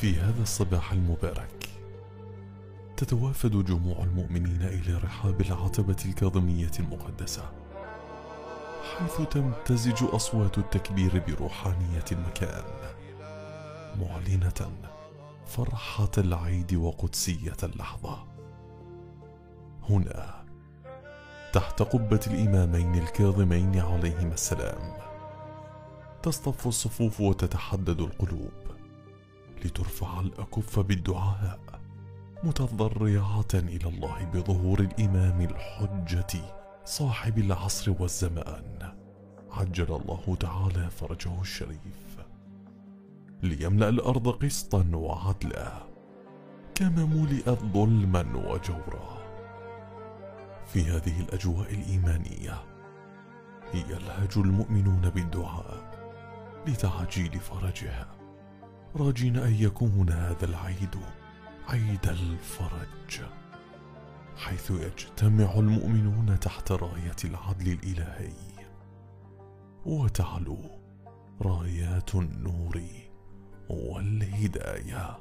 في هذا الصباح المبارك تتوافد جموع المؤمنين إلى رحاب العتبة الكاظمية المقدسة، حيث تمتزج أصوات التكبير بروحانية المكان، معلنة فرحة العيد وقدسية اللحظة. هنا تحت قبة الإمامين الكاظمين عليهما السلام تصطف الصفوف وتتحدد القلوب لترفع الأكف بالدعاء، متضرعة إلى الله بظهور الإمام الحجة صاحب العصر والزمان، عجل الله تعالى فرجه الشريف، ليملأ الأرض قسطا وعدلا كما ملئت ظلما وجورا. في هذه الأجواء الإيمانية يلهج المؤمنون بالدعاء لتعجيل فرجها، راجين أن يكون هذا العيد عيد الفرج، حيث يجتمع المؤمنون تحت راية العدل الإلهي وتعلو رايات النور والهداية.